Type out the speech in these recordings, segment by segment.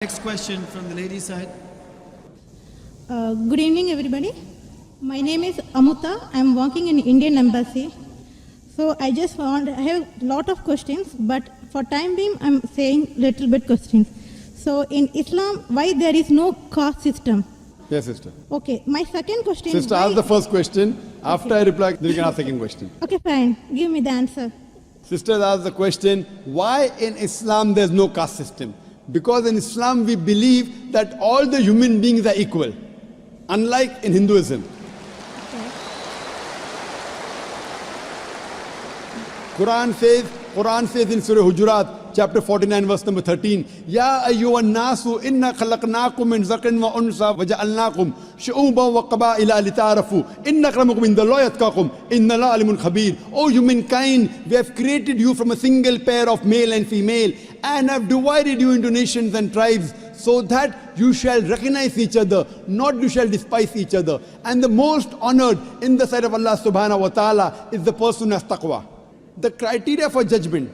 Next question from the lady side. Good evening, everybody. My name is Amuta. I am working in Indian Embassy. So I have a lot of questions, but for time being, I am saying little bit questions. So in Islam, why there is no caste system? Yes, sister. Okay, my second question. Sister, ask the first question. After I reply, then you can ask the second question. Okay, fine. Give me the answer. Sister asked the question, why in Islam there's no caste system? Because in Islam we believe that all the human beings are equal, unlike in Hinduism. Quran says in Surah Hujurat, chapter 49, verse number 13, Ya ayyuhan nasu inna khalaqnakum min zakarin wa unsa wa ja'alnakum shu'uban wa qaba'ila lita'arafu inna akramakum indallahi atqakum inna Allaha alimun khabir. O humankind, we have created you from a single pair of male and female and have divided you into nations and tribes so that you shall recognize each other, not you shall despise each other. And the most honored in the sight of Allah subhanahu wa ta'ala is the person who has taqwa. The criteria for judgment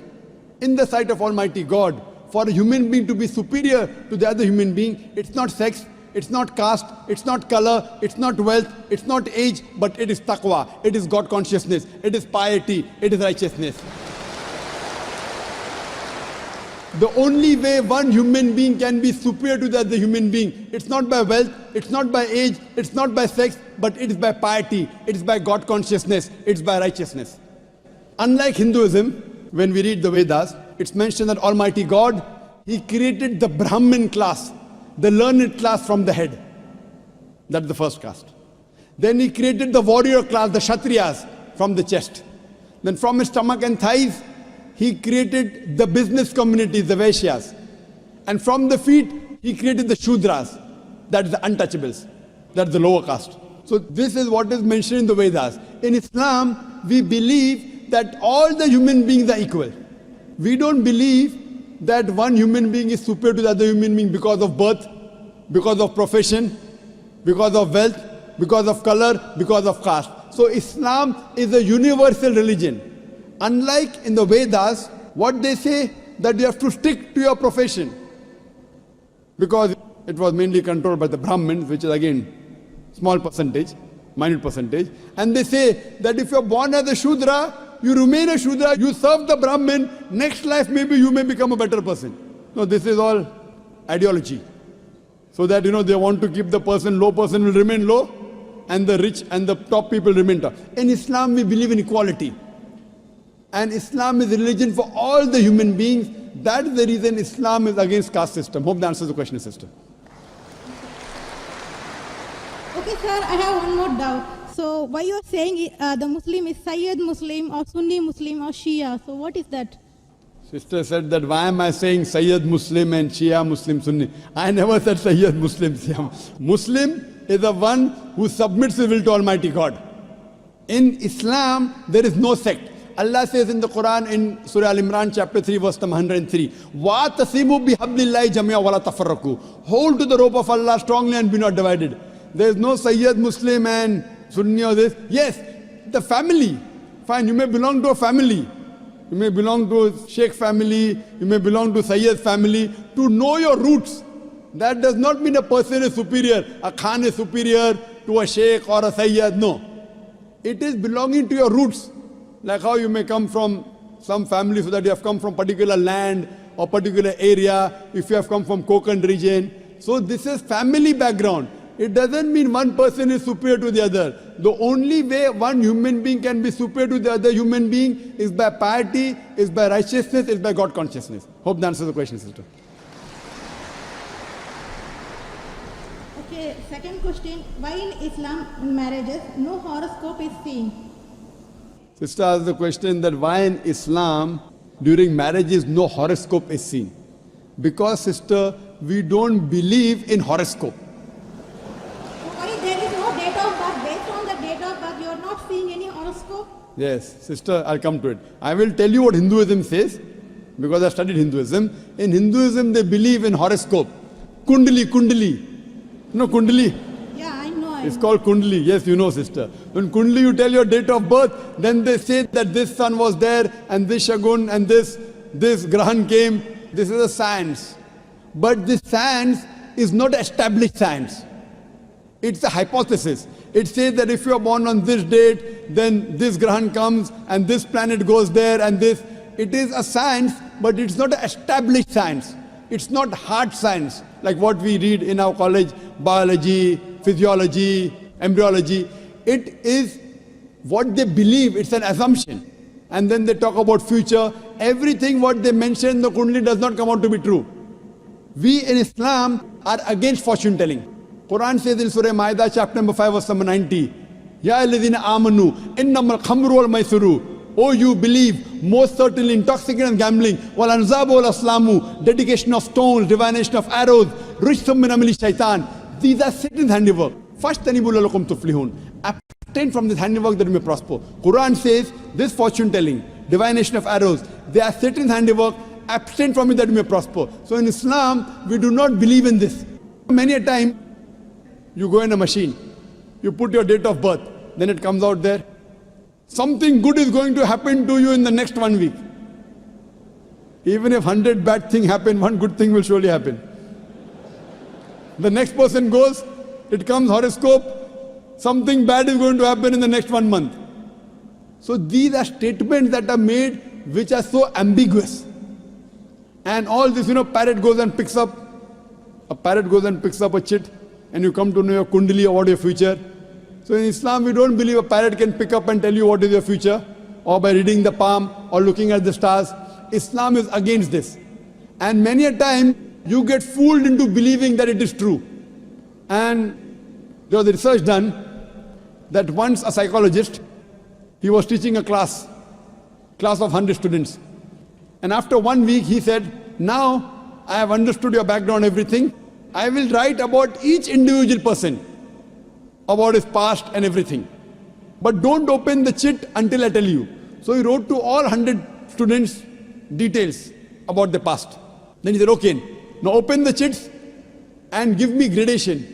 in the sight of Almighty God for a human being to be superior to the other human being, it's not sex, it's not caste, it's not color, it's not wealth, it's not age, but it is taqwa, it is God consciousness, it is piety, it is righteousness. The only way one human being can be superior to the other human being, it's not by wealth, it's not by age, it's not by sex, but it is by piety, it is by God consciousness, it's by righteousness. Unlike Hinduism, when we read the Vedas, it's mentioned that Almighty God, He created the Brahmin class, the learned class from the head. That's the first caste. Then He created the warrior class, the Kshatriyas, from the chest. Then from his stomach and thighs, He created the business communities, the Vaishyas. And from the feet, He created the Shudras, that's the untouchables, that's the lower caste. So this is what is mentioned in the Vedas. In Islam, we believe that all the human beings are equal. We don't believe that one human being is superior to the other human being because of birth, because of profession, because of wealth, because of color, because of caste. So Islam is a universal religion. Unlike in the Vedas, what they say that you have to stick to your profession. Because it was mainly controlled by the Brahmins, which is again small percentage, minute percentage. And they say that if you're born as a Shudra, you remain a Shudra, you serve the Brahmin, next life maybe you may become a better person. No, this is all ideology. So that, they want to keep the low person will remain low, and the rich and the top people remain top. In Islam, we believe in equality. And Islam is a religion for all the human beings. That is the reason Islam is against caste system. Hope that answers the question, sister. Okay, sir, I have one more doubt. So why you are saying the Muslim is Sayyid Muslim or Sunni Muslim or Shia? So what is that? Sister said that why am I saying Sayyid Muslim and Shia Muslim Sunni? I never said Sayyid Muslim, Shia. Muslim is the one who submits his will to Almighty God. In Islam, there is no sect. Allah says in the Quran in Surah Al-Imran chapter 3 verse number 103, وَاتَصِمُوا بِحَبْلِ اللَّهِ جَمِيعًا وَلَا تَفَرَّقُوا. Hold to the rope of Allah strongly and be not divided. There is no Sayyid Muslim and Sunni or this. Yes, the family. Fine, you may belong to a family. You may belong to a Sheikh family. You may belong to Sayyid family. To know your roots. That does not mean a person is superior. A Khan is superior to a Sheikh or a Sayyid. No. It is belonging to your roots. Like how you may come from some family so that you have come from particular land or particular area. If you have come from Konkan region. So this is family background. It doesn't mean one person is superior to the other. The only way one human being can be superior to the other human being is by piety, is by righteousness, is by God consciousness. Hope that answers the question, sister. Okay, second question. Why in Islam in marriages no horoscope is seen? Sister asked the question that why in Islam during marriages no horoscope is seen. Because, sister, we don't believe in horoscope. There is no date of birth. Based on the date of birth, you are not seeing any horoscope? Yes, sister, I'll come to it. I will tell you what Hinduism says, because I studied Hinduism. In Hinduism, they believe in horoscope. Kundali. Kundali? Yeah, I know. It's called Kundali. Yes, you know, sister. When Kundali, you tell your date of birth, then they say that this sun was there, and this Shagun, and this Grahan came. This is a science. But this science is not established science. It's a hypothesis. It says that if you are born on this date, then this Grahan comes and this planet goes there and this. It is a science, but it's not an established science. It's not hard science like what we read in our college, biology, physiology, embryology. It is what they believe, it's an assumption. And then they talk about future. Everything what they mention in the Kundali does not come out to be true. We in Islam are against fortune telling. Quran says in Surah Ma'idah chapter number 5 verse number 90, Ya alladhina amanu innamal khamru wal maisuru. Oh, you believe, most certainly intoxicant and gambling, wal anzabu wal aslamu, dedication of stones, divination of arrows, rijsum min amali shaitan. These are Satan's handiwork. Fashtanibu lalakum tuflihun. Abstain from this handiwork that you may prosper. Quran says this fortune telling, divination of arrows, they are Satan's handiwork. Abstain from it that you may prosper. So in Islam, we do not believe in this. Many a time, you go in a machine, you put your date of birth, then it comes out there. Something good is going to happen to you in the next 1 week. Even if 100 bad things happen, one good thing will surely happen. The next person goes, it comes horoscope, something bad is going to happen in the next 1 month. So these are statements that are made which are so ambiguous. And all this, parrot goes and picks up a chit, and you come to know your kundali or what your future. So in Islam, we don't believe a parrot can pick up and tell you what is your future, or by reading the palm, or looking at the stars. Islam is against this. And many a time, you get fooled into believing that it is true. And there was a research done that once a psychologist, he was teaching a class of 100 students. And after 1 week, he said, now I have understood your background, everything. I will write about each individual person, about his past and everything. But don't open the chit until I tell you. So he wrote to all 100 students details about the past. Then he said, okay, now open the chits and give me gradation.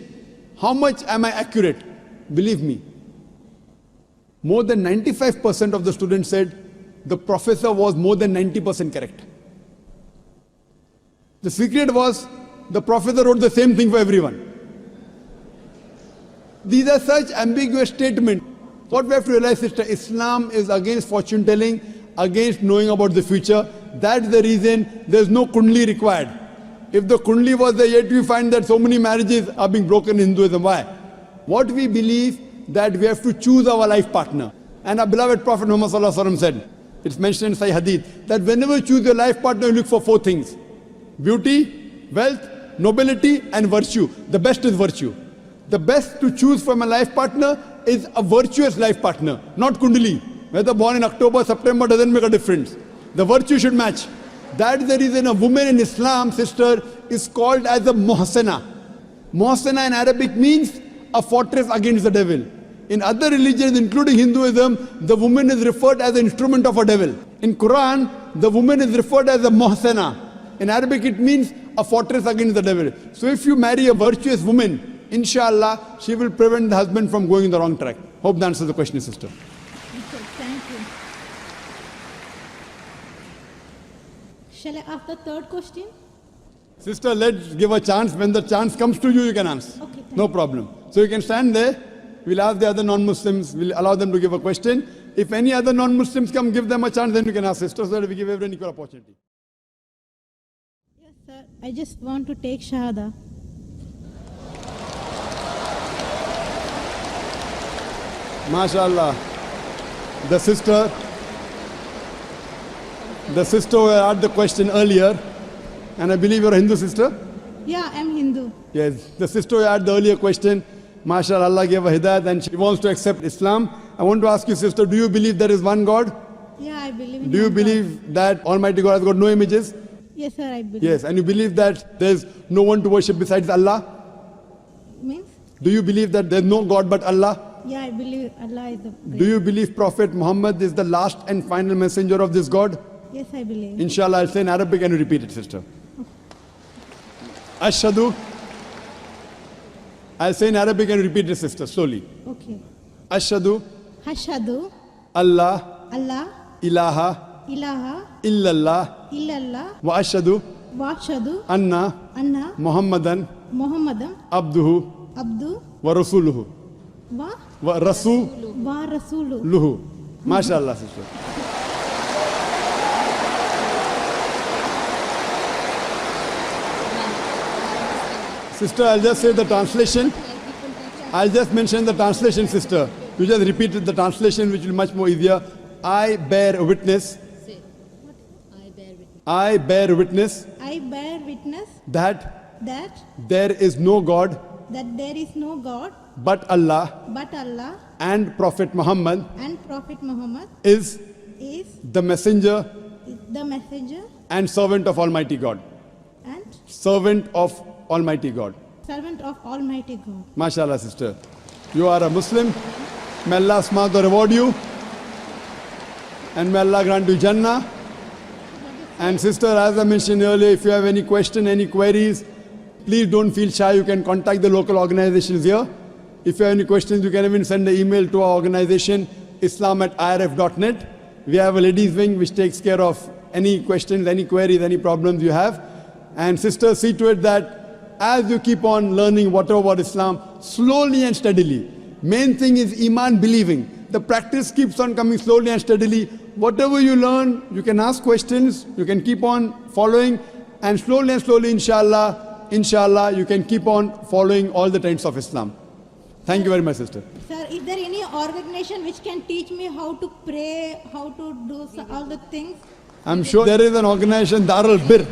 How much am I accurate? Believe me, more than 95% of the students said the professor was more than 90% correct. The secret was the professor wrote the same thing for everyone. These are such ambiguous statements. What we have to realize is that Islam is against fortune telling, against knowing about the future. That's the reason there's no kundli required. If the kundli was there, yet we find that so many marriages are being broken in Hinduism. Why? What we believe that we have to choose our life partner. And our beloved Prophet Muhammad Sallallahu Alaihi Wasallam said, it's mentioned in Sahih Hadith, that whenever you choose your life partner, you look for 4 things. Beauty, wealth, nobility, and virtue. The best is virtue. The best to choose from a life partner is a virtuous life partner, not kundali. Whether born in October, September doesn't make a difference. The virtue should match. That's the reason a woman in Islam, sister, is called as a muhsana. Muhsana in Arabic means a fortress against the devil. In other religions, including Hinduism, the woman is referred as an instrument of a devil. In Quran, the woman is referred as a muhsana. In Arabic, it means a fortress against the devil. So if you marry a virtuous woman, inshallah, she will prevent the husband from going in the wrong track. Hope that answers the question, sister. Okay, thank you. Shall I ask the third question? Sister, let's give a chance. When the chance comes to you, you can answer. Okay, no problem. So you can stand there. We'll ask the other non-Muslims. We'll allow them to give a question. If any other non-Muslims come, give them a chance, then you can ask, sister, so that we give everyone equal opportunity. Yes, sir. I just want to take Shahada. MashaAllah. The sister who asked the question earlier, and I believe you're a Hindu sister? Yeah, I'm Hindu. Yes, the sister who asked the earlier question, MashaAllah, Allah gave her hidayat and she wants to accept Islam. I want to ask you, sister, do you believe there is one God? Yeah, I believe in Do you one believe God. that Almighty God has got no images? Yes, sir, I believe. Yes, and you believe that there's no one to worship besides Allah? Means? Do you believe that there's no God but Allah? Yeah, I believe Allah is the great. Do you believe Prophet Muhammad is the last and final messenger of this God? Yes, I believe. Inshallah, I'll say in Arabic and you repeat it, sister. Ashhadu. I'll say in Arabic and you repeat it, sister, slowly. Okay. Ashhadu. Hashadu. Allah. Allah. Ilaha. Ilaha. Illallah. Illallah. Wa ashhadu. Vashadu, Anna Anna, Muhammadan Muhammadam, Abduhu Abdu, wa Rasuluhu. Va, Wa Rasuluhu. Va Rasulu. MashaAllah, sister. Sister, I'll just say the translation. I'll just mention the translation, sister. You just repeated the translation, which will be much more easier. I bear witness. I bear witness I bear witness that that there is no God there is no God but Allah, but Allah, and Prophet Muhammad and Prophet Muhammad is is the messenger the messenger and servant of Almighty God. and Servant of Almighty God. servant of Almighty God. MashaAllah, sister. You are a Muslim. May Allah subhanahu reward you. And may Allah grant you Jannah. And sister, as I mentioned earlier, if you have any question, any queries, please don't feel shy. You can contact the local organizations here. If you have any questions, you can even send an email to our organization, islam@irf.net. We have a ladies wing which takes care of any questions, any queries, any problems you have. And sister, see to it that as you keep on learning whatever about Islam, slowly and steadily. Main thing is Iman, believing. The practice keeps on coming slowly and steadily. Whatever you learn, you can ask questions, you can keep on following, and slowly, inshallah, you can keep on following all the tenets of Islam. Thank you very much, sister. Sir, is there any organization which can teach me how to pray, how to do all the things? I'm sure there is an organization, Darul Bir.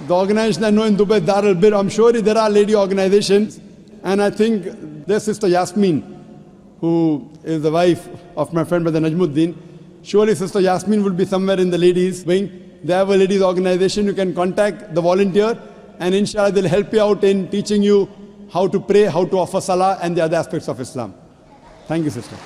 The organization I know in Dubai, Darul Bir. I'm sure there are lady organizations, and I think there's Sister Yasmin, who is the wife of my friend Brother Najmuddin. Surely Sister Yasmin will be somewhere in the ladies wing. They have a ladies organization. You can contact the volunteer, and inshallah they'll help you out in teaching you how to pray, how to offer salah, and the other aspects of Islam. Thank you, sister.